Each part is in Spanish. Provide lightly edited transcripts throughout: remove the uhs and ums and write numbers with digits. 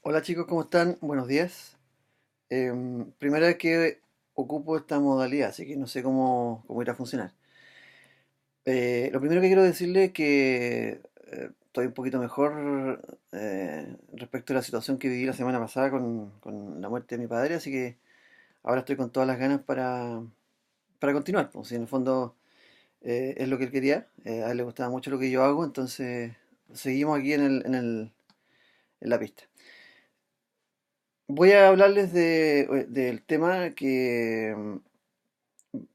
Hola chicos, ¿cómo están? Buenos días. Primera vez que ocupo esta modalidad, así que no sé cómo irá a funcionar. Lo primero que quiero decirles es que estoy un poquito mejor respecto a la situación que viví la semana pasada con la muerte de mi padre, así que ahora estoy con todas las ganas para continuar. Pues, si en el fondo es lo que él quería, a él le gustaba mucho lo que yo hago, entonces seguimos aquí en la pista. Voy a hablarles del tema que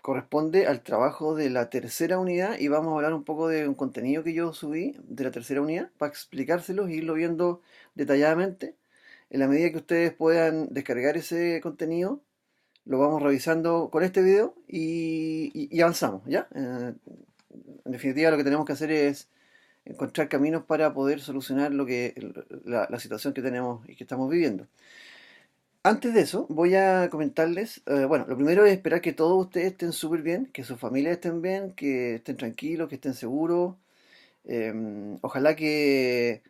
corresponde al trabajo de la tercera unidad y vamos a hablar un poco de un contenido que yo subí de la tercera unidad para explicárselos e irlo viendo detalladamente. En la medida que ustedes puedan descargar ese contenido, lo vamos revisando con este video y avanzamos, ¿ya? En definitiva, lo que tenemos que hacer es encontrar caminos para poder solucionar la situación que tenemos y que estamos viviendo. Antes de eso, voy a comentarles, bueno, lo primero es esperar que todos ustedes estén súper bien, que sus familias estén bien, que estén tranquilos, que estén seguros. Ojalá que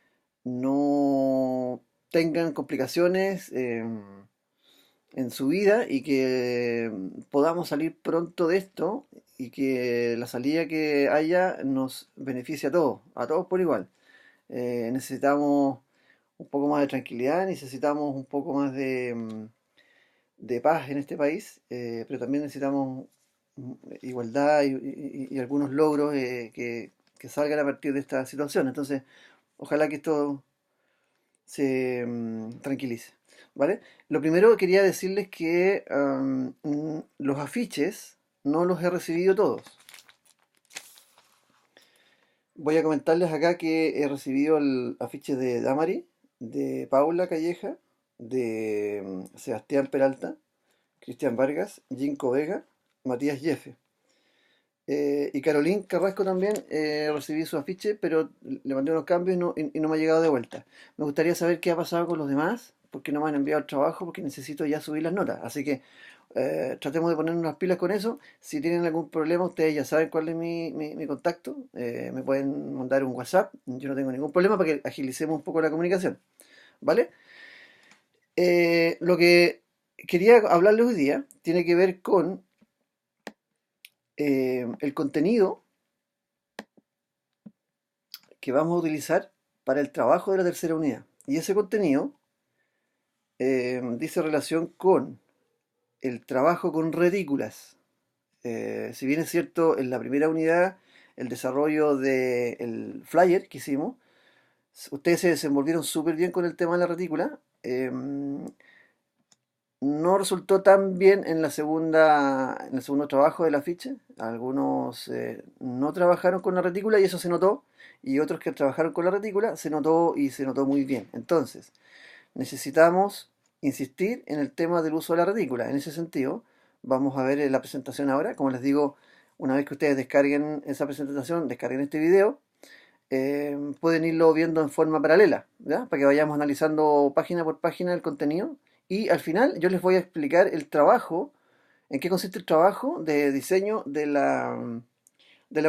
no tengan complicaciones en su vida y que podamos salir pronto de esto y que la salida que haya nos beneficie a todos por igual. Necesitamos un poco más de tranquilidad, necesitamos un poco más de paz en este país, pero también necesitamos igualdad y algunos logros que salgan a partir de esta situación. Entonces, ojalá que esto se tranquilice. ¿Vale? Lo primero quería decirles que los afiches no los he recibido todos. Voy a comentarles acá que he recibido el afiche de Damari, de Paula Calleja, de Sebastián Peralta, Cristian Vargas, Jinko Vega, Matías Yefe. Y Carolín Carrasco también recibí su afiche, pero le mandé unos cambios y no me ha llegado de vuelta. Me gustaría saber qué ha pasado con los demás, porque no me han enviado el trabajo, porque necesito ya subir las notas. Así que tratemos de ponernos las pilas con eso. Si tienen algún problema, ustedes ya saben cuál es mi contacto. Me pueden mandar un WhatsApp. Yo no tengo ningún problema para que agilicemos un poco la comunicación. ¿Vale? Lo que quería hablarles hoy día tiene que ver con el contenido que vamos a utilizar para el trabajo de la tercera unidad. Y ese contenido dice relación con el trabajo con retículas. Si bien es cierto, en la primera unidad, el desarrollo del flyer que hicimos, ustedes se desenvolvieron súper bien con el tema de la retícula. No resultó tan bien en el segundo trabajo del afiche. Algunos no trabajaron con la retícula y eso se notó. Y otros que trabajaron con la retícula se notó y se notó muy bien. Entonces, necesitamos insistir en el tema del uso de la retícula. En ese sentido, vamos a ver la presentación ahora. Como les digo, una vez que ustedes descarguen esa presentación, descarguen este video, pueden irlo viendo en forma paralela, ¿ya? Para que vayamos analizando página por página el contenido. Y al final yo les voy a explicar el trabajo, en qué consiste el trabajo de diseño de la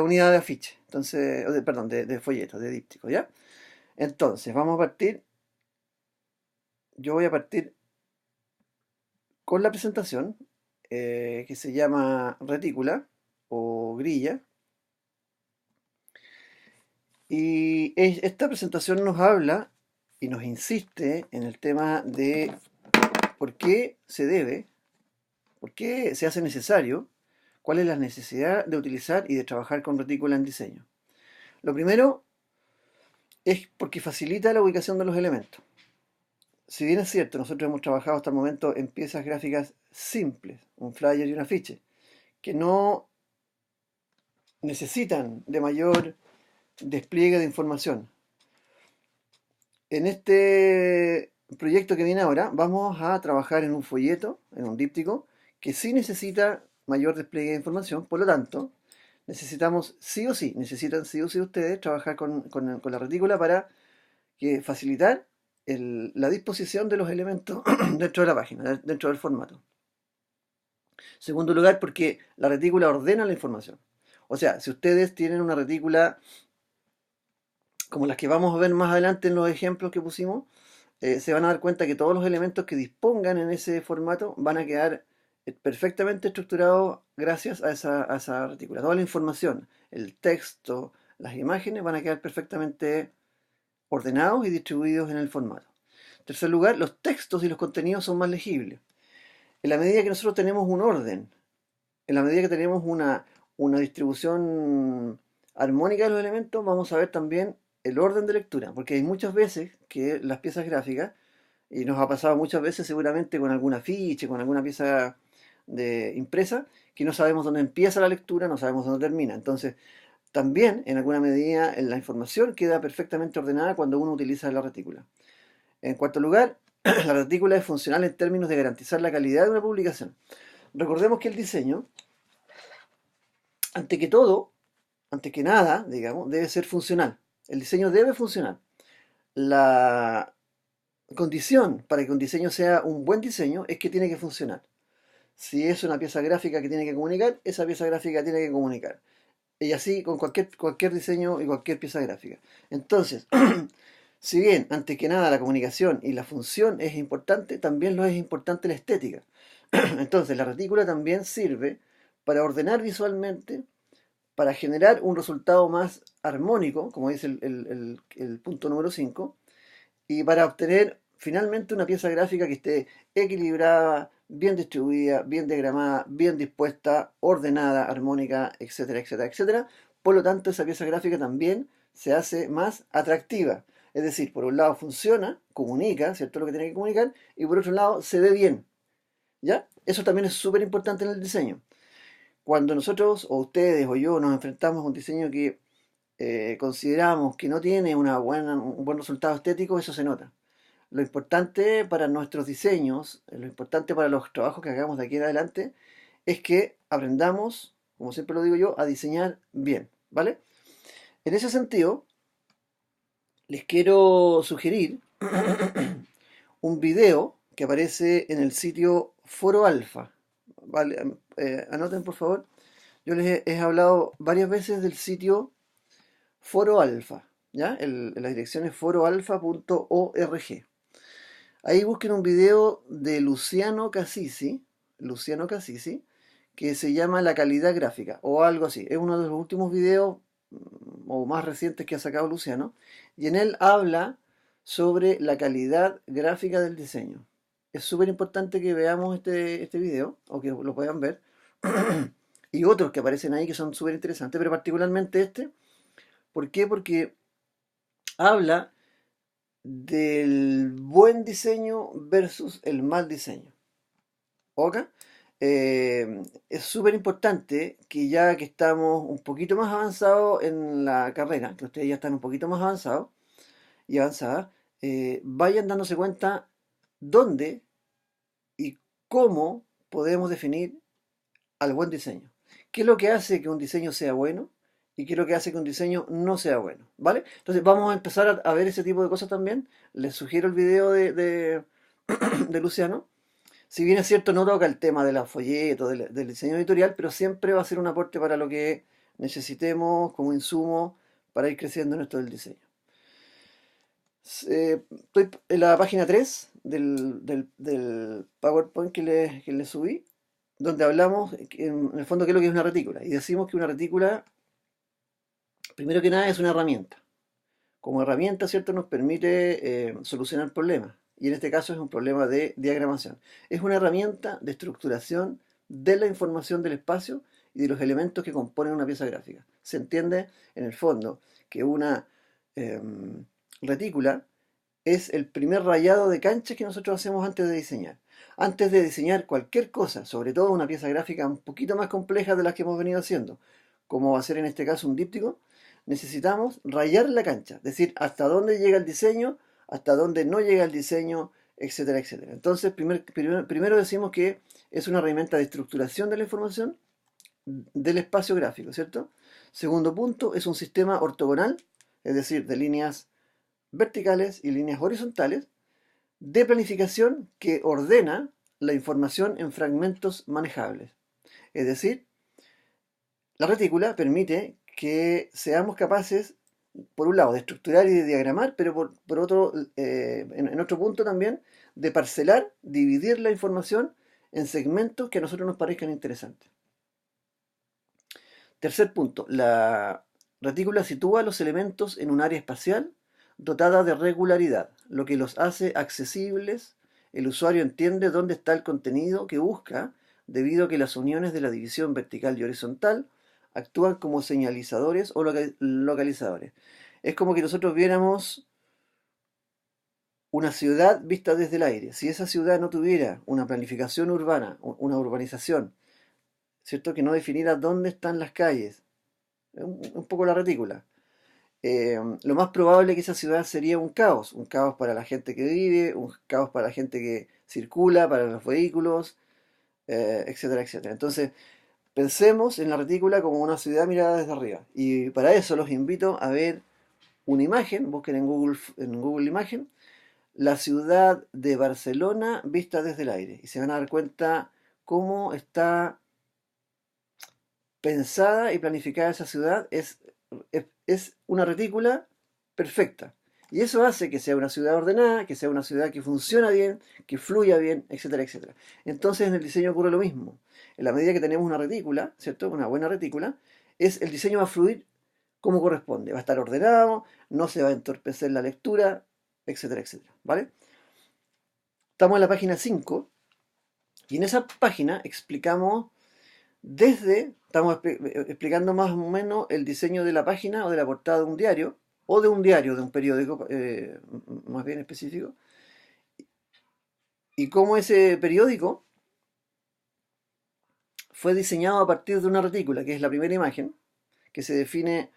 unidad de afiche. Entonces, perdón, de folleto, de díptico, ¿ya? Entonces, vamos a partir, yo voy a partir con la presentación que se llama retícula o grilla. Y esta presentación nos habla y nos insiste en el tema de por qué se debe, por qué se hace necesario, cuál es la necesidad de utilizar y de trabajar con retícula en diseño. Lo primero es porque facilita la ubicación de los elementos. Si bien es cierto, nosotros hemos trabajado hasta el momento en piezas gráficas simples, un flyer y un afiche, que no necesitan de mayor despliegue de información. En este proyecto que viene ahora, vamos a trabajar en un folleto, en un díptico, que sí necesita mayor despliegue de información, por lo tanto, necesitamos necesitan sí o sí ustedes trabajar con la retícula para facilitar la disposición de los elementos dentro de la página, dentro del formato. Segundo lugar, porque la retícula ordena la información. O sea, si ustedes tienen una retícula como las que vamos a ver más adelante en los ejemplos que pusimos, se van a dar cuenta que todos los elementos que dispongan en ese formato van a quedar perfectamente estructurados gracias a esa retícula. Toda la información, el texto, las imágenes van a quedar perfectamente ordenados y distribuidos en el formato. En tercer lugar, los textos y los contenidos son más legibles. En la medida que nosotros tenemos un orden, en la medida que tenemos una distribución armónica de los elementos, vamos a ver también el orden de lectura, porque hay muchas veces que las piezas gráficas, y nos ha pasado muchas veces seguramente con algún afiche, con alguna pieza de impresa, que no sabemos dónde empieza la lectura, no sabemos dónde termina. Entonces, también en alguna medida la información queda perfectamente ordenada cuando uno utiliza la retícula. En cuarto lugar, la retícula es funcional en términos de garantizar la calidad de una publicación. Recordemos que el diseño, ante que todo, antes que nada, digamos, debe ser funcional. El diseño debe funcionar. La condición para que un diseño sea un buen diseño es que tiene que funcionar. Si es una pieza gráfica que tiene que comunicar, esa pieza gráfica tiene que comunicar. Y así con cualquier diseño y cualquier pieza gráfica. Entonces, si bien, antes que nada, la comunicación y la función es importante, también lo es importante la estética. Entonces, la retícula también sirve para ordenar visualmente, para generar un resultado más armónico, como dice el punto número 5, y para obtener finalmente una pieza gráfica que esté equilibrada, bien distribuida, bien diagramada, bien dispuesta, ordenada, armónica, etcétera, etcétera, etcétera. Por lo tanto, esa pieza gráfica también se hace más atractiva. Es decir, por un lado funciona, comunica, ¿cierto? Lo que tiene que comunicar, y por otro lado se ve bien, ¿ya? Eso también es súper importante en el diseño. Cuando nosotros, o ustedes, o yo, nos enfrentamos a un diseño que consideramos que no tiene un buen resultado estético, eso se nota. Lo importante para nuestros diseños, lo importante para los trabajos que hagamos de aquí en adelante, es que aprendamos, como siempre lo digo yo, a diseñar bien, ¿vale? En ese sentido, les quiero sugerir un video que aparece en el sitio Foro Alfa, ¿vale? Anoten por favor, yo les he hablado varias veces del sitio Foro Alfa, ¿ya? La dirección es foroalfa.org. Ahí busquen un video de Luciano Cassisi, que se llama La calidad gráfica, o algo así. Es uno de los últimos videos o más recientes que ha sacado Luciano, y en él habla sobre la calidad gráfica del diseño. Es súper importante que veamos este video, o que lo puedan ver, y otros que aparecen ahí que son súper interesantes, pero particularmente este. ¿Por qué? Porque habla del buen diseño versus el mal diseño. ¿Ok? Es súper importante que ya que estamos un poquito más avanzados en la carrera, que ustedes ya están un poquito más avanzados y avanzadas, vayan dándose cuenta dónde y cómo podemos definir al buen diseño. ¿Qué es lo que hace que un diseño sea bueno? ¿Y qué es lo que hace que un diseño no sea bueno? ¿Vale? Entonces vamos a empezar a ver ese tipo de cosas también. Les sugiero el video de Luciano. Si bien es cierto, no toca el tema de la folleto, del diseño editorial, pero siempre va a ser un aporte para lo que necesitemos como insumo para ir creciendo en esto del diseño. Estoy en la página 3 del PowerPoint que le subí, donde hablamos en el fondo qué es lo que es una retícula. Y decimos que una retícula, primero que nada, es una herramienta. Como herramienta, ¿cierto?, nos permite solucionar problemas. Y en este caso es un problema de diagramación. Es una herramienta de estructuración de la información del espacio y de los elementos que componen una pieza gráfica. Se entiende, en el fondo, que una retícula es el primer rayado de cancha que nosotros hacemos antes de diseñar. Antes de diseñar cualquier cosa, sobre todo una pieza gráfica un poquito más compleja de las que hemos venido haciendo, como va a ser en este caso un díptico, necesitamos rayar la cancha, es decir, hasta dónde llega el diseño, hasta dónde no llega el diseño, etcétera, etcétera. Entonces, primero decimos que es una herramienta de estructuración de la información del espacio gráfico, ¿cierto? Segundo punto, es un sistema ortogonal, es decir, de líneas verticales y líneas horizontales, de planificación que ordena la información en fragmentos manejables. Es decir, la retícula permite que seamos capaces por un lado, de estructurar y de diagramar, pero por otro, en otro punto también, de parcelar, dividir la información en segmentos que a nosotros nos parezcan interesantes. Tercer punto, la retícula sitúa los elementos en un área espacial dotada de regularidad, lo que los hace accesibles. El usuario entiende dónde está el contenido que busca, debido a que las uniones de la división vertical y horizontal actúan como señalizadores o localizadores. Es como que nosotros viéramos una ciudad vista desde el aire. Si esa ciudad no tuviera una planificación urbana, una urbanización, ¿cierto? Que no definiera dónde están las calles, un poco la retícula. Lo más probable es que esa ciudad sería un caos para la gente que vive, un caos para la gente que circula, para los vehículos, etcétera, etcétera. Entonces, pensemos en la retícula como una ciudad mirada desde arriba. Y para eso los invito a ver una imagen, busquen en Google Imagen, la ciudad de Barcelona vista desde el aire. Y se van a dar cuenta cómo está pensada y planificada esa ciudad. Es una retícula perfecta. Y eso hace que sea una ciudad ordenada, que sea una ciudad que funciona bien, que fluya bien, etcétera, etcétera. Entonces en el diseño ocurre lo mismo. En la medida que tenemos una retícula, ¿cierto? Una buena retícula, el diseño va a fluir como corresponde. Va a estar ordenado, no se va a entorpecer la lectura, etcétera, etcétera. ¿Vale? Estamos en la página 5 y en esa página estamos explicando más o menos el diseño de la página o de la portada de un diario, o de un diario, de un periódico más bien específico, y cómo ese periódico fue diseñado a partir de una retícula, que es la primera imagen, que se define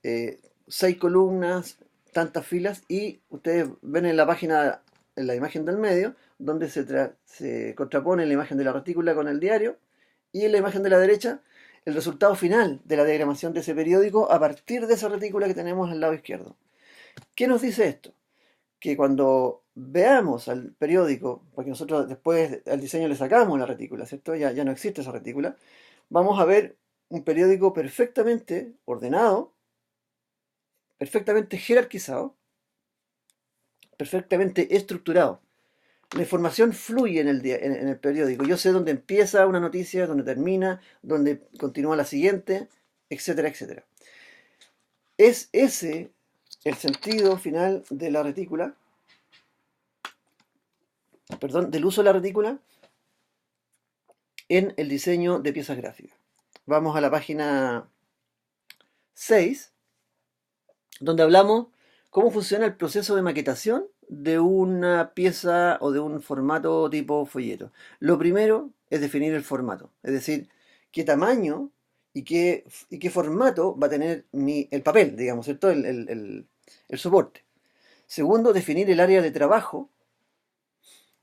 6 columnas, tantas filas, y ustedes ven en la página, en la imagen del medio, donde se contrapone la imagen de la retícula con el diario, y en la imagen de la derecha, el resultado final de la diagramación de ese periódico a partir de esa retícula que tenemos al lado izquierdo. ¿Qué nos dice esto? Que cuando veamos al periódico, porque nosotros después al diseño le sacamos la retícula, ¿cierto? Ya no existe esa retícula, vamos a ver un periódico perfectamente ordenado, perfectamente jerarquizado, perfectamente estructurado. La información fluye en el periódico. Yo sé dónde empieza una noticia, dónde termina, dónde continúa la siguiente, etcétera, etcétera. Es ese el sentido final de la retícula, perdón, del uso de la retícula en el diseño de piezas gráficas. Vamos a la página 6, donde hablamos cómo funciona el proceso de maquetación de una pieza o de un formato tipo folleto. Lo primero es definir el formato, es decir, qué tamaño y qué formato va a tener el papel, digamos, ¿cierto? El soporte. Segundo, definir el área de trabajo.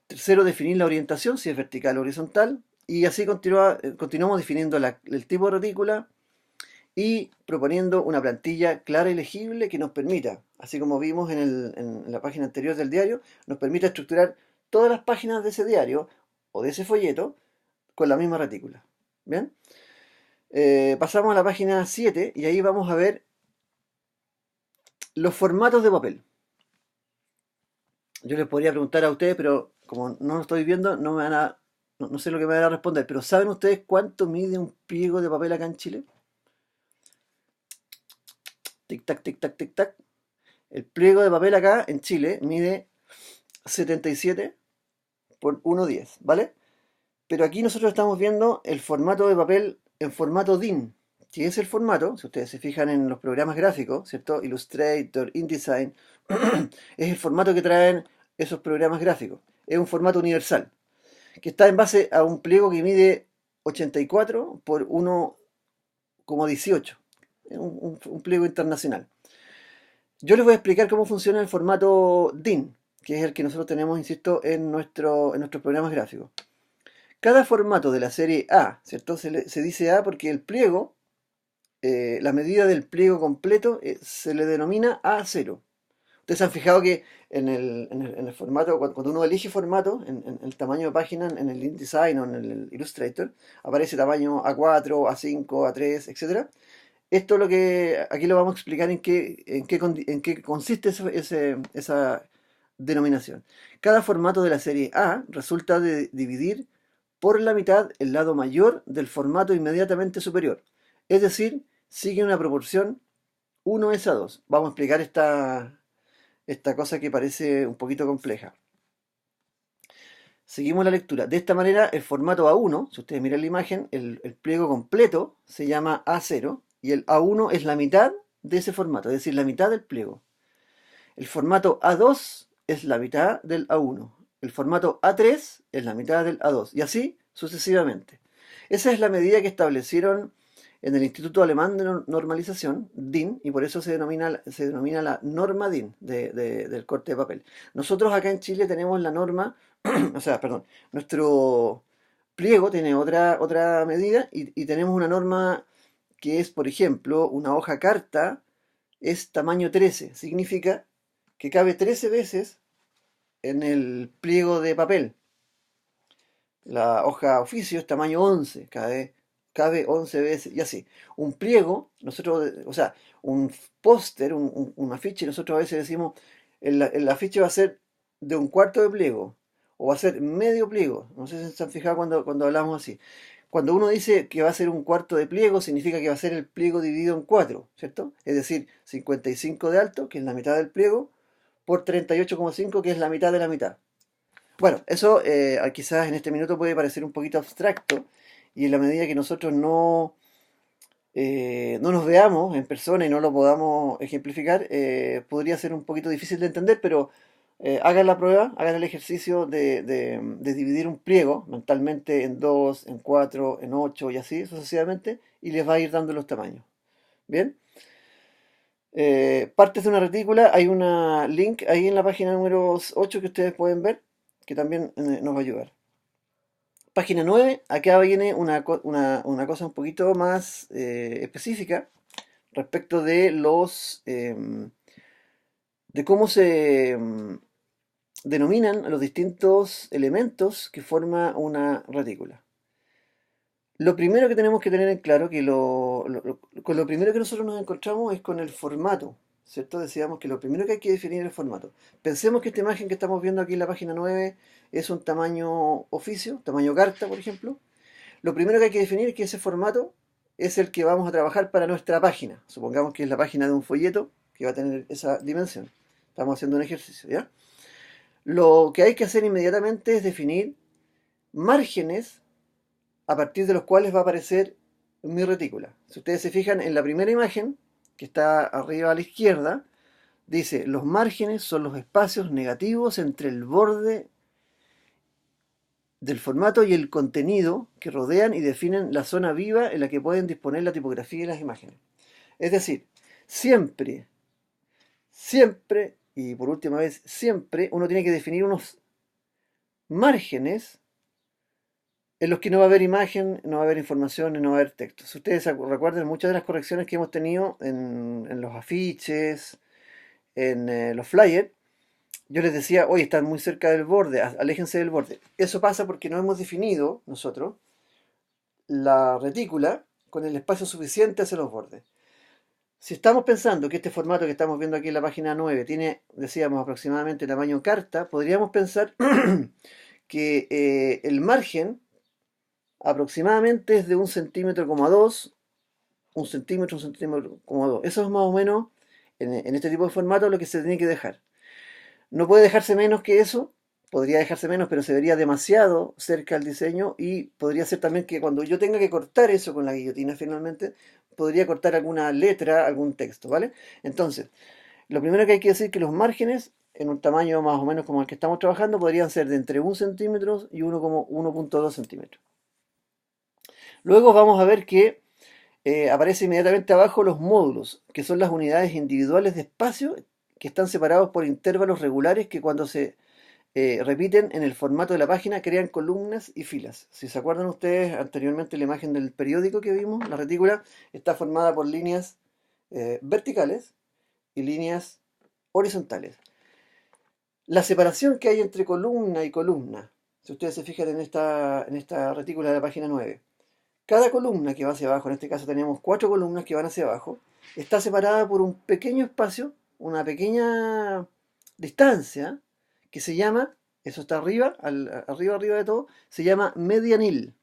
Tercero, definir la orientación, si es vertical o horizontal. Y así continuamos definiendo el tipo de retícula y proponiendo una plantilla clara y legible que nos permita, así como vimos en la página anterior del diario, nos permita estructurar todas las páginas de ese diario o de ese folleto con la misma retícula. ¿Bien? Pasamos a la página 7 y ahí vamos a ver los formatos de papel. Yo les podría preguntar a ustedes, pero como no lo estoy viendo, no sé lo que me van a responder. Pero ¿saben ustedes cuánto mide un pliego de papel acá en Chile? Tic-tac, tic-tac, tic-tac. El pliego de papel acá en Chile mide 77 por 1,10, ¿vale? Pero aquí nosotros estamos viendo el formato de papel en formato DIN, que es el formato, si ustedes se fijan en los programas gráficos, ¿cierto? Illustrator, InDesign, es el formato que traen esos programas gráficos. Es un formato universal, que está en base a un pliego que mide 84 por 1,18. Es un pliego internacional. Yo les voy a explicar cómo funciona el formato DIN, que es el que nosotros tenemos, insisto, en nuestros programas gráficos. Cada formato de la serie A, ¿cierto? Se dice A porque el pliego, la medida del pliego completo, se le denomina A0. Ustedes se han fijado que en el formato, cuando uno elige formato, en el tamaño de página, en el InDesign o en el Illustrator, aparece tamaño A4, A5, A3, etc. Esto es lo que aquí lo vamos a explicar en qué consiste esa denominación. Cada formato de la serie A resulta de dividir por la mitad el lado mayor del formato inmediatamente superior. Es decir, sigue una proporción 1:2. Vamos a explicar esta cosa que parece un poquito compleja. Seguimos la lectura. De esta manera, el formato A1, si ustedes miran la imagen, el pliego completo se llama A0 y el A1 es la mitad de ese formato, es decir, la mitad del pliego. El formato A2 es la mitad del A1. El formato A3 es la mitad del A2 y así sucesivamente. Esa es la medida que establecieron en el Instituto Alemán de Normalización, DIN, y por eso se denomina la norma DIN del corte de papel. Nosotros acá en Chile tenemos la norma, o sea, perdón, nuestro pliego tiene otra medida y tenemos una norma que es, por ejemplo, una hoja carta es tamaño 13, significa que cabe 13 veces en el pliego de papel. La hoja oficio es tamaño 11, cabe 11 veces y así. Un pliego, nosotros, o sea, un póster, un afiche, nosotros a veces decimos, el afiche va a ser de un cuarto de pliego o va a ser medio pliego. No sé si se han fijado cuando hablamos así. Cuando uno dice que va a ser un cuarto de pliego, significa que va a ser el pliego dividido en cuatro, ¿cierto? Es decir, 55 de alto, que es la mitad del pliego, por 38,5, que es la mitad de la mitad. Bueno, eso quizás en este minuto puede parecer un poquito abstracto y en la medida que nosotros no nos veamos en persona y no lo podamos ejemplificar, podría ser un poquito difícil de entender, pero hagan la prueba, hagan el ejercicio de dividir un pliego mentalmente en 2, en 4, en 8 y así sucesivamente, y les va a ir dando los tamaños. ¿Bien? Partes de una retícula, hay una link ahí en la página número 8 que ustedes pueden ver, que también nos va a ayudar. Página 9, acá viene una cosa un poquito más específica respecto de cómo se denominan los distintos elementos que forma una retícula. Lo primero que tenemos que tener en claro, con lo primero que nosotros nos encontramos es con el formato, ¿cierto? Decíamos que lo primero que hay que definir es el formato. Pensemos que esta imagen que estamos viendo aquí en la página 9 es un tamaño oficio, tamaño carta, por ejemplo. Lo primero que hay que definir es que ese formato es el que vamos a trabajar para nuestra página. Supongamos que es la página de un folleto que va a tener esa dimensión. Estamos haciendo un ejercicio, ¿ya? Lo que hay que hacer inmediatamente es definir márgenes a partir de los cuales va a aparecer mi retícula. Si ustedes se fijan en la primera imagen, que está arriba a la izquierda, dice, los márgenes son los espacios negativos entre el borde del formato y el contenido que rodean y definen la zona viva en la que pueden disponer la tipografía y las imágenes. Es decir, siempre, siempre, y por última vez, siempre uno tiene que definir unos márgenes en los que no va a haber imagen, no va a haber información y no va a haber texto. Si ustedes recuerdan muchas de las correcciones que hemos tenido en los afiches, en los flyers, yo les decía, oye, están muy cerca del borde, aléjense del borde. Eso pasa porque no hemos definido nosotros la retícula con el espacio suficiente hacia los bordes. Si estamos pensando que este formato que estamos viendo aquí en la página 9 tiene, decíamos, aproximadamente tamaño carta, podríamos pensar que el margen aproximadamente es de 1,2 centímetros, un centímetro, coma dos. Eso es más o menos, en este tipo de formato, lo que se tiene que dejar. No puede dejarse menos que eso, podría dejarse menos, pero se vería demasiado cerca al diseño y podría ser también que cuando yo tenga que cortar eso con la guillotina finalmente, podría cortar alguna letra, algún texto, ¿vale? Entonces, lo primero que hay que decir es que los márgenes, en un tamaño más o menos como el que estamos trabajando, podrían ser de entre 1 centímetro y 1,2 centímetros. Luego vamos a ver que aparece inmediatamente abajo los módulos, que son las unidades individuales de espacio que están separados por intervalos regulares que cuando se repiten en el formato de la página crean columnas y filas. Si se acuerdan ustedes anteriormente la imagen del periódico que vimos, la retícula está formada por líneas verticales y líneas horizontales. La separación que hay entre columna y columna, si ustedes se fijan en esta retícula de la página 9, Cada columna que va hacia abajo, en este caso tenemos cuatro columnas que van hacia abajo, está separada por un pequeño espacio, una pequeña distancia, que se llama, eso está arriba, arriba de todo, se llama medianil,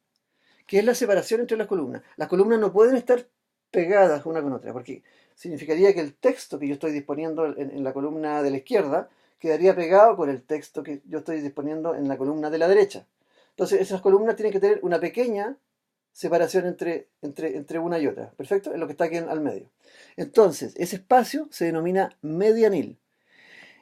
que es la separación entre las columnas. Las columnas no pueden estar pegadas una con otra, porque significaría que el texto que yo estoy disponiendo en la columna de la izquierda quedaría pegado con el texto que yo estoy disponiendo en la columna de la derecha. Entonces, esas columnas tienen que tener una pequeña separación entre una y otra. ¿Perfecto? Es lo que está aquí al medio. Entonces, ese espacio se denomina medianil.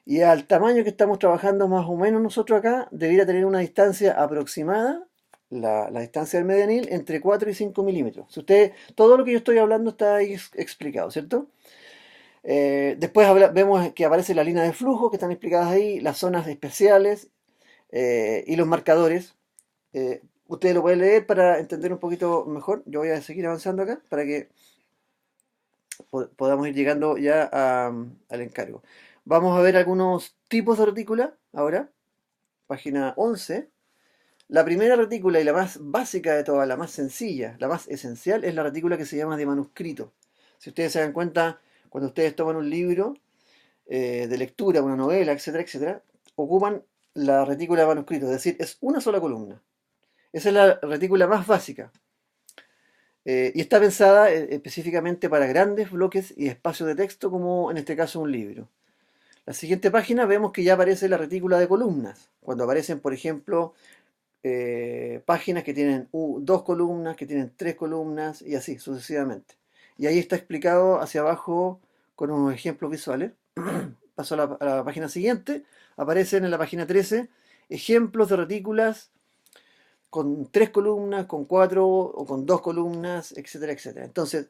Y al tamaño que estamos trabajando más o menos nosotros acá, debería tener una distancia aproximada, la distancia del medianil, entre 4 y 5 milímetros. Si usted, todo lo que yo estoy hablando está ahí explicado, ¿cierto? Después vemos que aparece la línea de flujo que están explicadas ahí, las zonas especiales y los marcadores. Ustedes lo pueden leer para entender un poquito mejor. Yo voy a seguir avanzando acá para que podamos ir llegando ya al encargo. Vamos a ver algunos tipos de retícula ahora. Página 11. La primera retícula y la más básica de todas, la más sencilla, la más esencial, es la retícula que se llama de manuscrito. Si ustedes se dan cuenta, cuando ustedes toman un libro de lectura, una novela, etcétera, etcétera, ocupan la retícula de manuscrito, es decir, es una sola columna. Esa es la retícula más básica. Y está pensada específicamente para grandes bloques y espacios de texto, como en este caso un libro. La siguiente página vemos que ya aparece la retícula de columnas. Cuando aparecen, por ejemplo, páginas que tienen dos columnas, que tienen tres columnas y así sucesivamente. Y ahí está explicado hacia abajo con unos ejemplos visuales. Paso a la página siguiente. Aparecen en la página 13 ejemplos de retículas con tres columnas, con cuatro o con dos columnas, etcétera, etcétera. Entonces,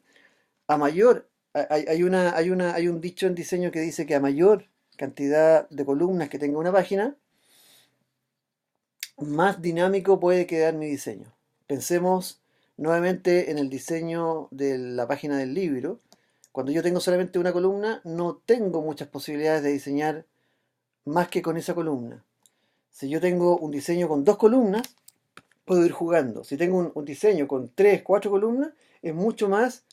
a mayor, hay un dicho en diseño que dice que a mayor cantidad de columnas que tenga una página, más dinámico puede quedar mi diseño. Pensemos nuevamente en el diseño de la página del libro. Cuando yo tengo solamente una columna, no tengo muchas posibilidades de diseñar más que con esa columna. Si yo tengo un diseño con dos columnas, puedo ir jugando. Si tengo un diseño con tres, cuatro columnas, es mucho más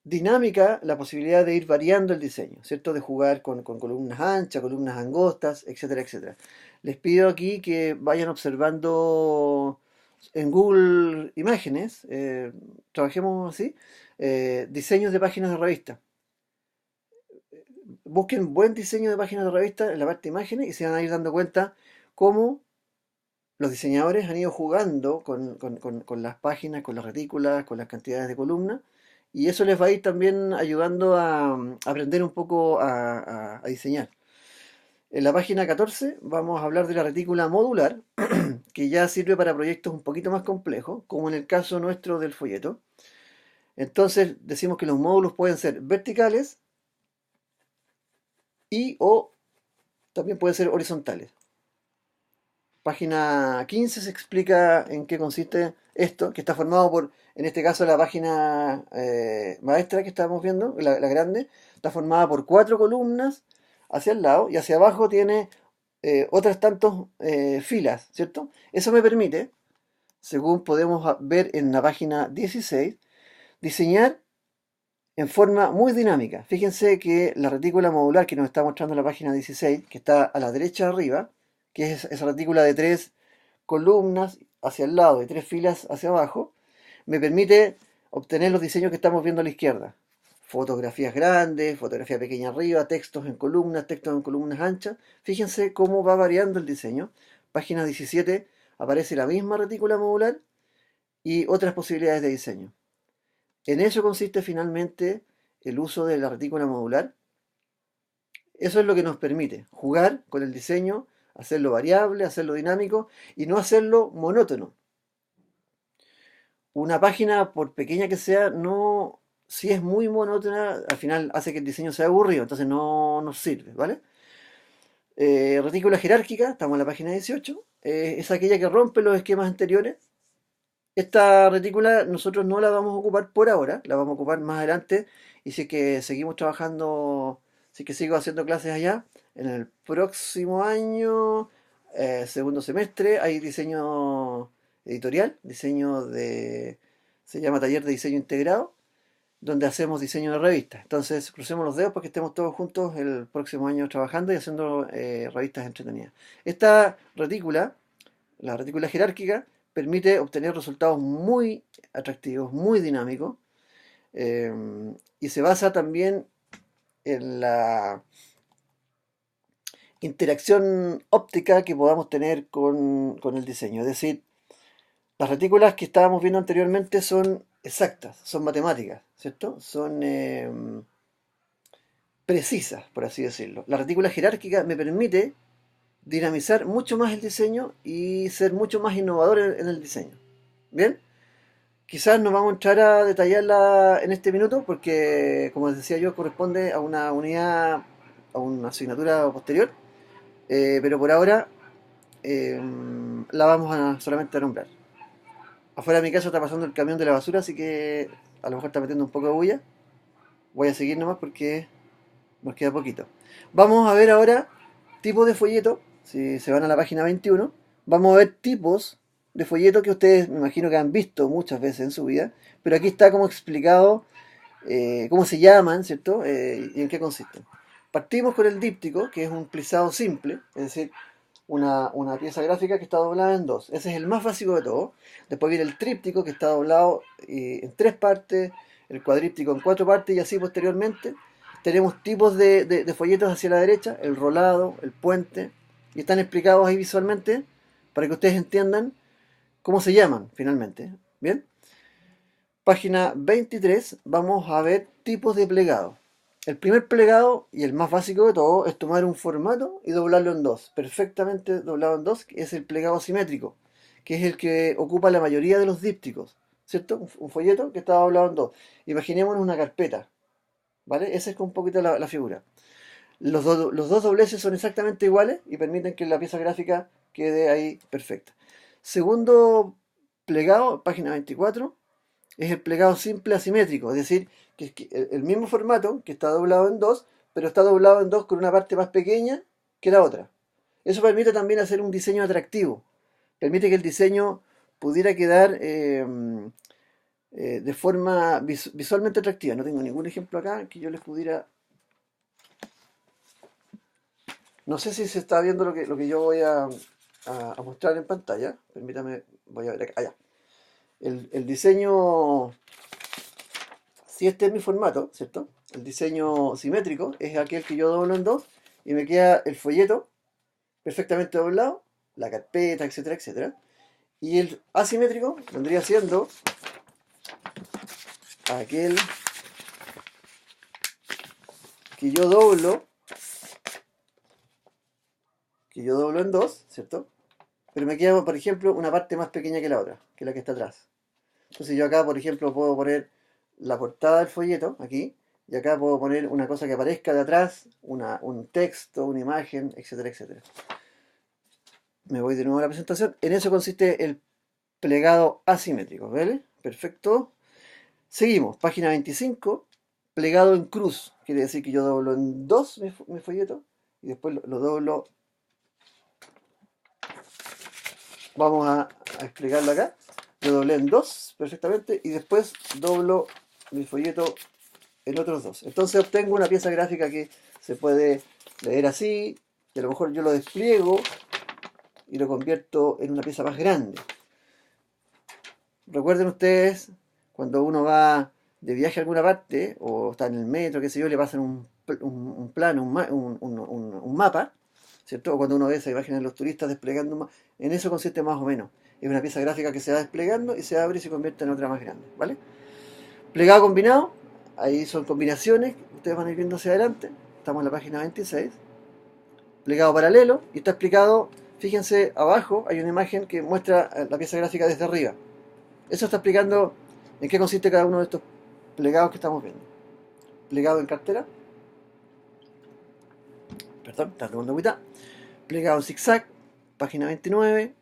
dinámica la posibilidad de ir variando el diseño, ¿cierto? De jugar con columnas anchas, columnas angostas, etcétera, etcétera. Les pido aquí que vayan observando en Google Imágenes, trabajemos así, diseños de páginas de revista. Busquen buen diseño de páginas de revista en la parte de imágenes y se van a ir dando cuenta cómo los diseñadores han ido jugando con las páginas, con las retículas, con las cantidades de columnas, y eso les va a ir también ayudando a aprender un poco a diseñar. En la página 14 vamos a hablar de la retícula modular, que ya sirve para proyectos un poquito más complejos, como en el caso nuestro del folleto. Entonces decimos que los módulos pueden ser verticales y o también pueden ser horizontales. Página 15 se explica en qué consiste esto, que está formado por, en este caso, la página maestra que estamos viendo, la grande, está formada por cuatro columnas hacia el lado y hacia abajo tiene otras tantas filas, ¿cierto? Eso me permite, según podemos ver en la página 16, diseñar en forma muy dinámica. Fíjense que la retícula modular que nos está mostrando la página 16, que está a la derecha arriba, que es esa retícula de tres columnas hacia el lado y tres filas hacia abajo, me permite obtener los diseños que estamos viendo a la izquierda. Fotografías grandes, fotografía pequeña arriba, textos en columnas anchas. Fíjense cómo va variando el diseño. Página 17 aparece la misma retícula modular y otras posibilidades de diseño. En eso consiste finalmente el uso de la retícula modular. Eso es lo que nos permite jugar con el diseño, hacerlo variable, hacerlo dinámico y no hacerlo monótono. Una página, por pequeña que sea, no, si es muy monótona, al final hace que el diseño sea aburrido, entonces no nos sirve, ¿vale? Retícula jerárquica, estamos en la página 18, es aquella que rompe los esquemas anteriores. Esta retícula nosotros no la vamos a ocupar por ahora, la vamos a ocupar más adelante y si es que seguimos trabajando, si es que sigo haciendo clases allá, en el próximo año, segundo semestre, hay diseño editorial, diseño de se llama Taller de Diseño Integrado, donde hacemos diseño de revistas. Entonces, crucemos los dedos para que estemos todos juntos el próximo año trabajando y haciendo revistas entretenidas. Esta retícula, la retícula jerárquica, permite obtener resultados muy atractivos, muy dinámicos, eh, y se basa también en la interacción óptica que podamos tener con el diseño. Es decir, las retículas que estábamos viendo anteriormente son exactas, son matemáticas, ¿cierto? Son precisas, por así decirlo. La retícula jerárquica me permite dinamizar mucho más el diseño y ser mucho más innovador en el diseño. ¿Bien? Quizás no vamos a entrar a detallarla en este minuto porque, como les decía yo, corresponde a una unidad, a una asignatura posterior, pero por ahora eh, la vamos a solamente a nombrar. Afuera de mi casa está pasando el camión de la basura, así que a lo mejor está metiendo un poco de bulla. Voy a seguir nomás porque nos queda poquito. Vamos a ver ahora tipos de folleto. Si se van a la página 21, vamos a ver tipos de folleto que ustedes me imagino que han visto muchas veces en su vida, pero aquí está como explicado cómo se llaman, ¿cierto? Y en qué consisten. Partimos con el díptico, que es un plisado simple, es decir, una pieza gráfica que está doblada en dos. Ese es el más básico de todo. Después viene el tríptico, que está doblado en tres partes, el cuadríptico en cuatro partes y así posteriormente. Tenemos tipos de folletos hacia la derecha, el rolado, el puente, y están explicados ahí visualmente para que ustedes entiendan cómo se llaman finalmente. Bien, página 23, vamos a ver tipos de plegado. El primer plegado, y el más básico de todo, es tomar un formato y doblarlo en dos, perfectamente doblado en dos, que es el plegado simétrico, que es el que ocupa la mayoría de los dípticos, ¿cierto? Un folleto que está doblado en dos. Imaginémonos una carpeta, ¿vale? Esa es un poquito la figura. Los dos dobleces son exactamente iguales y permiten que la pieza gráfica quede ahí perfecta. Segundo plegado, página 24, es el plegado simple asimétrico, es decir, que es el mismo formato que está doblado en dos, pero está doblado en dos con una parte más pequeña que la otra. Eso permite también hacer un diseño atractivo, permite que el diseño pudiera quedar de forma visualmente atractiva. No tengo ningún ejemplo acá que yo les pudiera... No sé si se está viendo lo que yo voy a mostrar en pantalla. Permítame, voy a ver acá. Allá. El diseño, si este es mi formato, ¿cierto? El diseño simétrico es aquel que yo doblo en dos y me queda el folleto perfectamente doblado, la carpeta, etcétera, etcétera. Y el asimétrico vendría siendo aquel que yo doblo en dos, ¿cierto? Pero me queda, por ejemplo, una parte más pequeña que la otra, que la que está atrás. Entonces yo acá, por ejemplo, puedo poner la portada del folleto, aquí, y acá puedo poner una cosa que aparezca de atrás, un texto, una imagen, etcétera, etcétera. Me voy de nuevo a la presentación. En eso consiste el plegado asimétrico, ¿vale? Perfecto. Seguimos, página 25, plegado en cruz. Quiere decir que yo doblo en dos mi folleto y después lo doblo. Vamos a explicarlo acá. Lo doblé en dos perfectamente y después doblo mi folleto en otros dos. Entonces obtengo una pieza gráfica que se puede leer así, y a lo mejor yo lo despliego y lo convierto en una pieza más grande. Recuerden ustedes, cuando uno va de viaje a alguna parte, o está en el metro, qué sé yo, le pasan un plano, un mapa, ¿cierto? O cuando uno ve esa imagen de los turistas desplegando, en eso consiste más o menos. Es una pieza gráfica que se va desplegando y se abre y se convierte en otra más grande, ¿vale? Plegado combinado, ahí son combinaciones, ustedes van a ir viendo hacia adelante, estamos en la página 26. Plegado paralelo, y está explicado, fíjense, abajo hay una imagen que muestra la pieza gráfica desde arriba. Eso está explicando en qué consiste cada uno de estos plegados que estamos viendo. Plegado en cartera, perdón, está tomando agüita. Plegado en zigzag, página 29.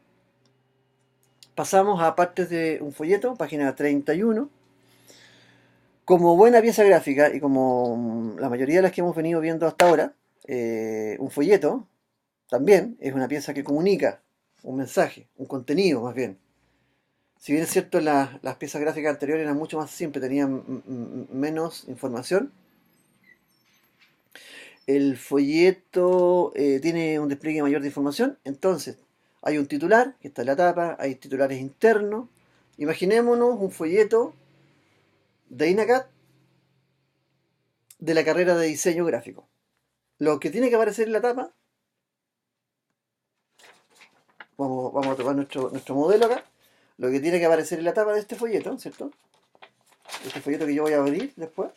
Pasamos a partes de un folleto, página 31. Como buena pieza gráfica y como la mayoría de las que hemos venido viendo hasta ahora, un folleto también es una pieza que comunica un mensaje, un contenido más bien. Si bien es cierto, las piezas gráficas anteriores eran mucho más simples, tenían menos información, el folleto tiene un despliegue mayor de información. Entonces, hay un titular, que está en la tapa, hay titulares internos. Imaginémonos un folleto de INACAD de la carrera de diseño gráfico. Lo que tiene que aparecer en la tapa, vamos a tomar nuestro modelo acá, lo que tiene que aparecer en la tapa de este folleto, ¿cierto? Este folleto que yo voy a abrir después,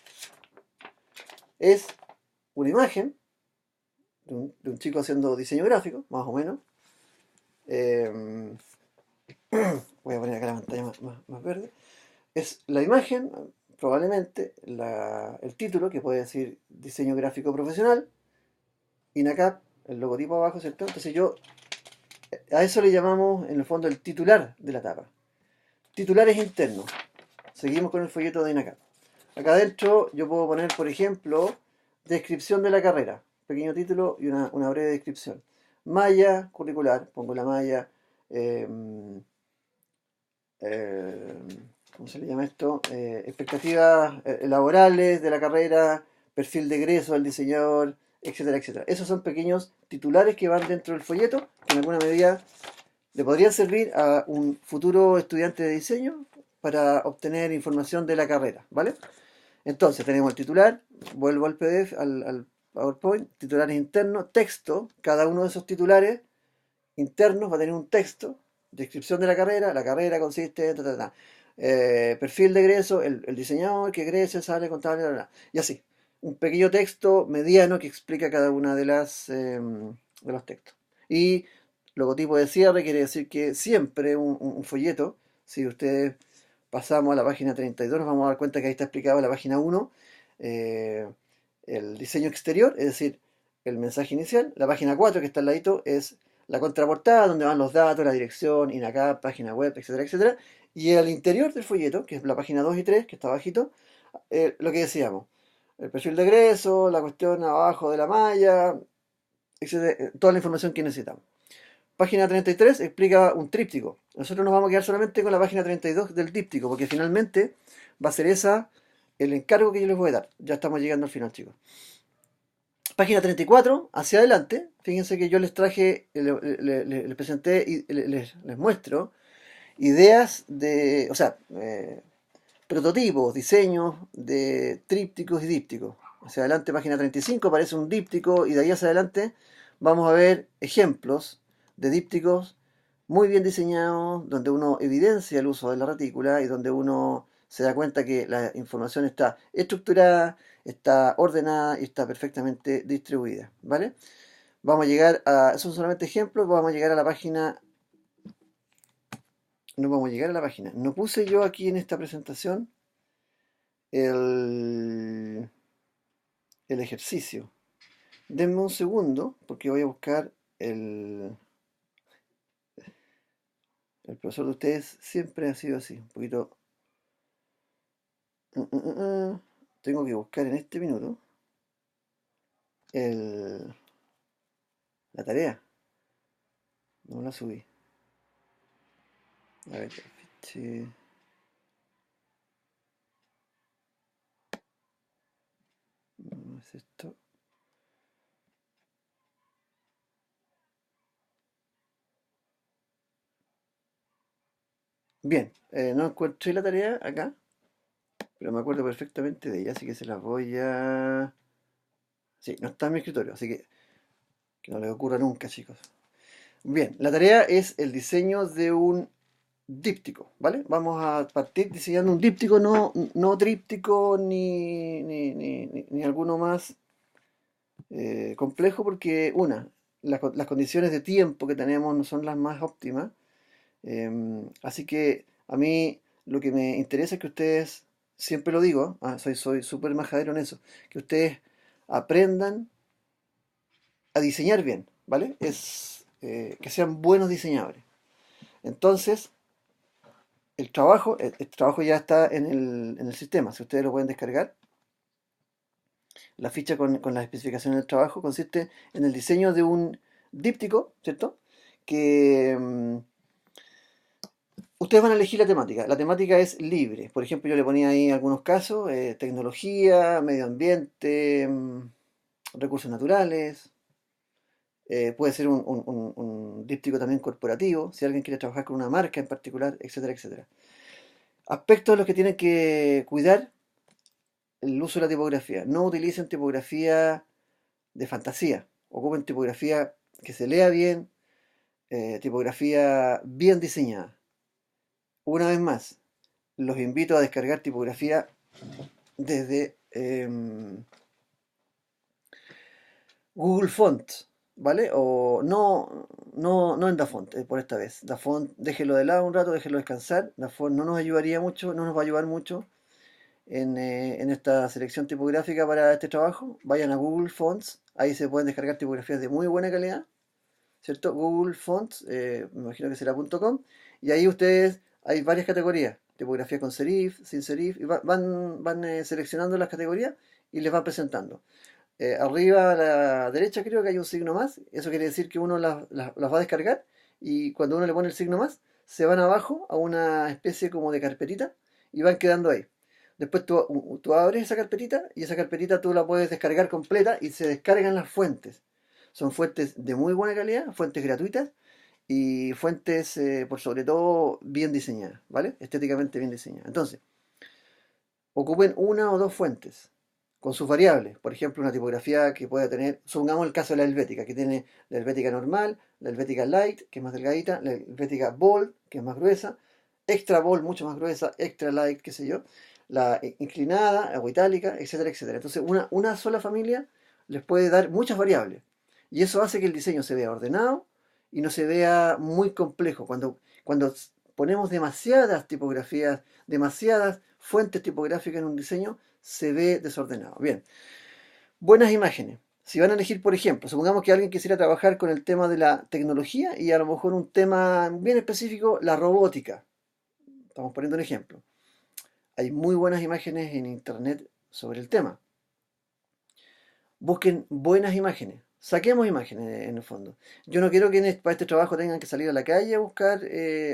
es una imagen de un chico haciendo diseño gráfico, más o menos. Eh, Voy a poner acá la pantalla más verde. Es la imagen, probablemente, el título, que puede decir diseño gráfico profesional, INACAP, el logotipo abajo, ¿cierto? Entonces a eso le llamamos, en el fondo, el titular de la tapa. Titulares internos. Seguimos con el folleto de INACAP. Acá adentro yo puedo poner, por ejemplo, descripción de la carrera. Pequeño título y una breve descripción. Malla curricular, pongo la malla. eh, eh, ¿Cómo se le llama esto? Expectativas laborales de la carrera, perfil de egreso del diseñador, etcétera, etcétera. Esos son pequeños titulares que van dentro del folleto, que en alguna medida le podrían servir a un futuro estudiante de diseño para obtener información de la carrera, ¿vale? Entonces tenemos el titular, vuelvo al PDF, al PowerPoint, titulares internos, texto, cada uno de esos titulares internos va a tener un texto, descripción de la carrera consiste en perfil de egreso, el diseñador que egresa, sale contable, y así. Un pequeño texto mediano que explica cada una de los textos. Y logotipo de cierre quiere decir que siempre un folleto, si ustedes pasamos a la página 32, nos vamos a dar cuenta que ahí está explicado en la página 1 eh, el diseño exterior, es decir, el mensaje inicial. La página 4, que está al ladito, es la contraportada, donde van los datos, la dirección, INACAP, página web, etcétera, etcétera. Y al interior del folleto, que es la página 2 y 3, que está abajito, lo que decíamos, el perfil de egreso, la cuestión abajo de la malla, etcétera, toda la información que necesitamos. Página 33 explica un tríptico. Nosotros nos vamos a quedar solamente con la página 32 del tríptico, porque finalmente va a ser esa el encargo que yo les voy a dar. Ya estamos llegando al final, chicos. Página 34, hacia adelante, fíjense que yo les traje, les presenté y les muestro ideas de, o sea, prototipos, diseños de trípticos y dípticos. Hacia adelante, página 35, aparece un díptico y de ahí hacia adelante vamos a ver ejemplos de dípticos muy bien diseñados, donde uno evidencia el uso de la retícula y donde uno se da cuenta que la información está estructurada, está ordenada y está perfectamente distribuida, ¿vale? Vamos a llegar a, esos son solamente ejemplos, vamos a llegar a la página, no vamos a llegar a la página. No puse yo aquí en esta presentación el, el ejercicio. Denme un segundo porque voy a buscar el profesor de ustedes siempre ha sido así, un poquito. Tengo que buscar en este minuto el, la tarea. No la subí. A ver, afiche. No es esto. Bien, no encontré la tarea acá, pero me acuerdo perfectamente de ella, así que se las voy a... Sí, no está en mi escritorio, así que no les ocurra nunca, chicos. Bien, la tarea es el diseño de un díptico, ¿vale? Vamos a partir diseñando un díptico, no tríptico ni alguno más complejo, porque las condiciones de tiempo que tenemos no son las más óptimas. Así que a mí lo que me interesa es que ustedes, siempre lo digo, soy súper majadero en eso, que ustedes aprendan a diseñar bien, ¿vale? Que sean buenos diseñadores. Entonces, el trabajo ya está en el sistema, si ustedes lo pueden descargar. La ficha con las especificaciones del trabajo consiste en el diseño de un díptico, ¿cierto? Que Ustedes van a elegir la temática. La temática es libre. Por ejemplo, yo le ponía ahí algunos casos, tecnología, medio ambiente, recursos naturales. Puede ser un díptico también corporativo, si alguien quiere trabajar con una marca en particular, etcétera, etcétera. Aspectos de los que tienen que cuidar el uso de la tipografía. No utilicen tipografía de fantasía. Ocupen tipografía que se lea bien, tipografía bien diseñada. Una vez más, los invito a descargar tipografía desde Google Font, ¿vale? O no en DaFont, por esta vez. DaFont, déjelo de lado un rato, déjelo descansar. DaFont no nos ayudaría mucho, no nos va a ayudar mucho en esta selección tipográfica para este trabajo. Vayan a Google Fonts, ahí se pueden descargar tipografías de muy buena calidad, ¿cierto? Google Fonts, me imagino que será .com, y ahí ustedes, hay varias categorías, tipografía con serif, sin serif, y van seleccionando las categorías y les van presentando. Arriba a la derecha creo que hay un signo más, eso quiere decir que uno las va a descargar y cuando uno le pone el signo más, se van abajo a una especie como de carpetita y van quedando ahí. Después tú abres esa carpetita y esa carpetita tú la puedes descargar completa y se descargan las fuentes. Son fuentes de muy buena calidad, fuentes gratuitas y fuentes por sobre todo bien diseñadas, ¿vale? Estéticamente bien diseñadas. Entonces, ocupen una o dos fuentes con sus variables. Por ejemplo, una tipografía que pueda tener, supongamos el caso de la helvética, que tiene la helvética normal, la helvética light, que es más delgadita, la helvética bold, que es más gruesa, extra bold, mucho más gruesa, extra light, qué sé yo, la inclinada o itálica, etcétera, etcétera. Entonces, una sola familia les puede dar muchas variables. Y eso hace que el diseño se vea ordenado y no se vea muy complejo. Cuando ponemos demasiadas tipografías, demasiadas fuentes tipográficas en un diseño, se ve desordenado. Bien, buenas imágenes. Si van a elegir, por ejemplo, supongamos que alguien quisiera trabajar con el tema de la tecnología y a lo mejor un tema bien específico, la robótica. Estamos poniendo un ejemplo. Hay muy buenas imágenes en internet sobre el tema. Busquen buenas imágenes. Saquemos imágenes en el fondo. Yo no quiero que para este trabajo tengan que salir a la calle a buscar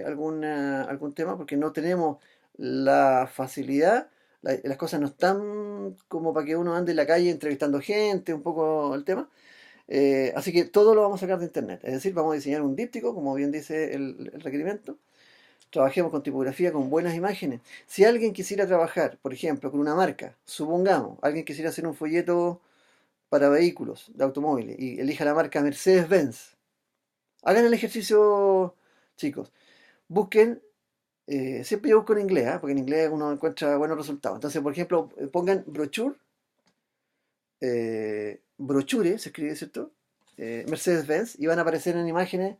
algún tema porque no tenemos la facilidad. Las cosas no están como para que uno ande en la calle entrevistando gente, un poco el tema. Así que todo lo vamos a sacar de internet. Es decir, vamos a diseñar un díptico, como bien dice el requerimiento. Trabajemos con tipografía, con buenas imágenes. Si alguien quisiera trabajar, por ejemplo, con una marca, supongamos, alguien quisiera hacer un folleto para vehículos de automóviles y elija la marca Mercedes-Benz. Hagan el ejercicio, chicos. Busquen, siempre yo busco en inglés, porque en inglés uno encuentra buenos resultados. Entonces, por ejemplo, pongan brochure, brochure se escribe, ¿cierto? Mercedes-Benz, y van a aparecer en imágenes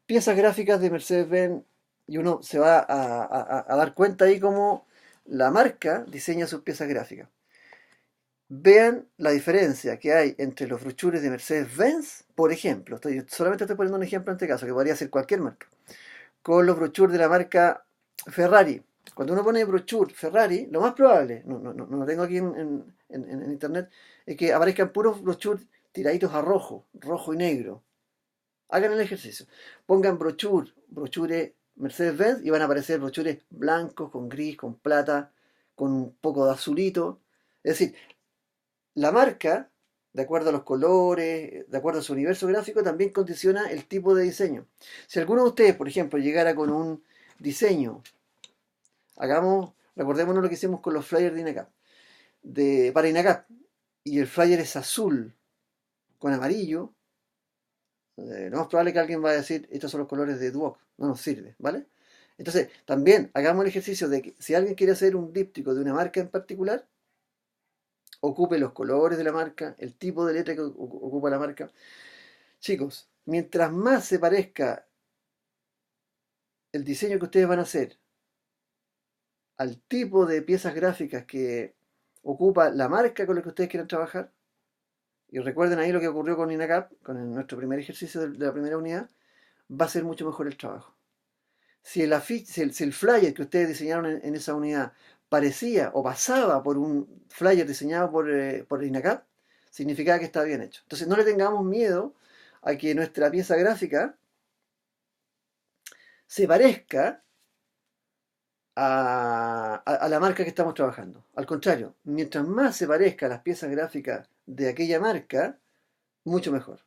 piezas gráficas de Mercedes-Benz y uno se va a dar cuenta ahí cómo la marca diseña sus piezas gráficas. Vean la diferencia que hay entre los brochures de Mercedes-Benz, por ejemplo, solamente estoy poniendo un ejemplo en este caso, que podría ser cualquier marca, con los brochures de la marca Ferrari. Cuando uno pone brochure Ferrari, lo más probable, no lo tengo aquí en internet, es que aparezcan puros brochures tiraditos a rojo, rojo y negro. Hagan el ejercicio. Pongan brochure Mercedes-Benz y van a aparecer brochures blancos, con gris, con plata, con un poco de azulito. Es decir, la marca, de acuerdo a los colores, de acuerdo a su universo gráfico, también condiciona el tipo de diseño. Si alguno de ustedes, por ejemplo, llegara con un diseño, recordémonos lo que hicimos con los flyers de INACAP, para INACAP, y el flyer es azul con amarillo, lo más probable es que alguien va a decir, estos son los colores de Duoc, no nos sirve, ¿vale? Entonces, también hagamos el ejercicio de que si alguien quiere hacer un díptico de una marca en particular, ocupe los colores de la marca, el tipo de letra que ocupa la marca. Chicos, mientras más se parezca el diseño que ustedes van a hacer al tipo de piezas gráficas que ocupa la marca con la que ustedes quieran trabajar, y recuerden ahí lo que ocurrió con INACAP, con nuestro primer ejercicio de la primera unidad, va a ser mucho mejor el trabajo. Si el flyer que ustedes diseñaron en esa unidad parecía o pasaba por un flyer diseñado por INACAP, significaba que estaba bien hecho. Entonces no le tengamos miedo a que nuestra pieza gráfica se parezca a la marca que estamos trabajando. Al contrario, mientras más se parezca a las piezas gráficas de aquella marca, mucho mejor.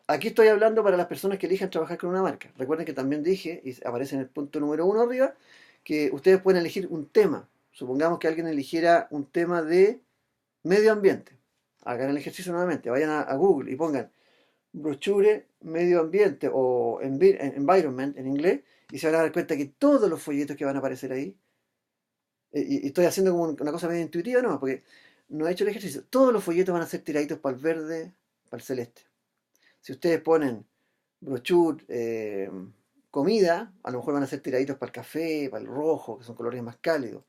Aquí estoy hablando para las personas que elijan trabajar con una marca. Recuerden que también dije, y aparece en el punto número 1 arriba, que ustedes pueden elegir un tema. Supongamos que alguien eligiera un tema de medio ambiente. Hagan el ejercicio nuevamente, vayan a Google y pongan brochure medio ambiente o environment en inglés y se van a dar cuenta que todos los folletos que van a aparecer ahí, y estoy haciendo como una cosa medio intuitiva, no, porque no he hecho el ejercicio, todos los folletos van a ser tiraditos para el verde, para el celeste. Si ustedes ponen brochure, comida, a lo mejor van a ser tiraditos para el café, para el rojo, que son colores más cálidos.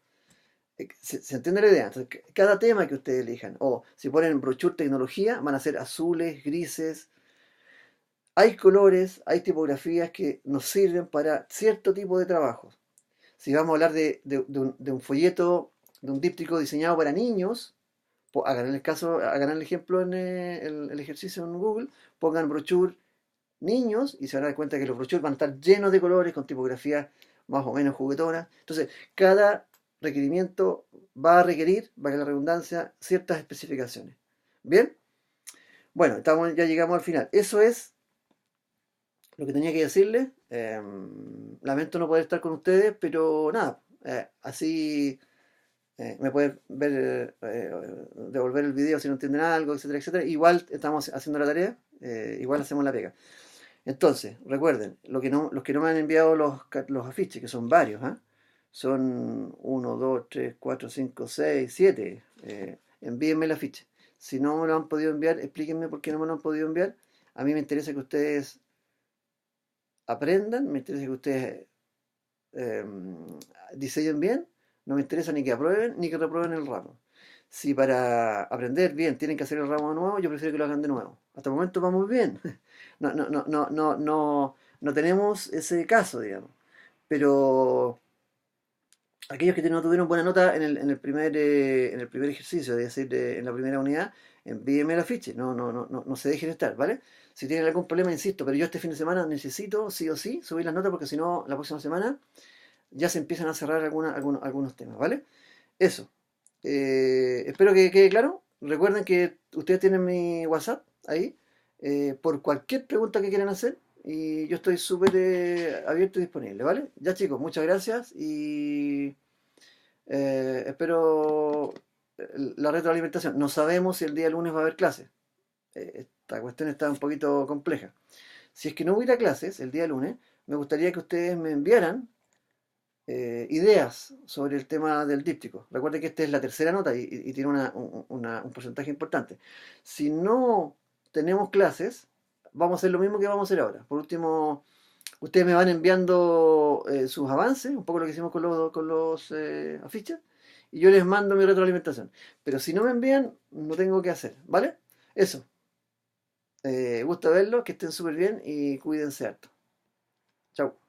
¿Se entiende la idea? Entonces, cada tema que ustedes elijan, o si ponen brochure tecnología, van a ser azules, grises. Hay colores, hay tipografías que nos sirven para cierto tipo de trabajos. Si vamos a hablar de un folleto, de un díptico diseñado para niños, hagan el caso, hagan el ejemplo en el ejercicio en Google, pongan brochure niños y se van a dar cuenta que los brochures van a estar llenos de colores con tipografías más o menos juguetonas. Entonces, cada requerimiento va a requerir, valga la redundancia, ciertas especificaciones. ¿Bien? Bueno, ya llegamos al final. Eso es lo que tenía que decirles. Lamento no poder estar con ustedes, pero nada, así me pueden ver, devolver el video si no entienden algo, etcétera, etcétera. Igual estamos haciendo la tarea, igual hacemos la pega. Entonces, recuerden, los que no me han enviado los afiches, que son varios, ¿ah? Son uno 2 3 4 5 6 7. Envíenme el afiche. Si no me lo han podido enviar, explíquenme por qué no me lo han podido enviar. A mí me interesa que ustedes aprendan, me interesa que ustedes eh, diseñen bien, no me interesa ni que aprueben ni que reprueben el ramo. Si para aprender bien tienen que hacer el ramo de nuevo, yo prefiero que lo hagan de nuevo. Hasta el momento vamos bien. No tenemos ese caso, digamos. Pero aquellos que no tuvieron buena nota en el primer ejercicio, es decir, en la primera unidad, envíenme el afiche, no se dejen estar, ¿vale? Si tienen algún problema, insisto, pero yo este fin de semana necesito, sí o sí, subir las notas porque si no, la próxima semana ya se empiezan a cerrar algunos temas, ¿vale? Eso. Espero que quede claro. Recuerden que ustedes tienen mi WhatsApp ahí, por cualquier pregunta que quieran hacer, y yo estoy súper abierto y disponible, ¿vale? Ya chicos, muchas gracias y espero la retroalimentación. No sabemos si el día lunes va a haber clases. Esta cuestión está un poquito compleja. Si es que no hubiera clases el día lunes, me gustaría que ustedes me enviaran ideas sobre el tema del díptico. Recuerden que esta es la tercera nota y tiene un porcentaje importante. Si no tenemos clases, vamos a hacer lo mismo que vamos a hacer ahora. Por último, ustedes me van enviando sus avances, un poco lo que hicimos con los afiches, y yo les mando mi retroalimentación. Pero si no me envían, no tengo que hacer, ¿vale? Eso. Gusto verlos, que estén súper bien y cuídense harto. Chao.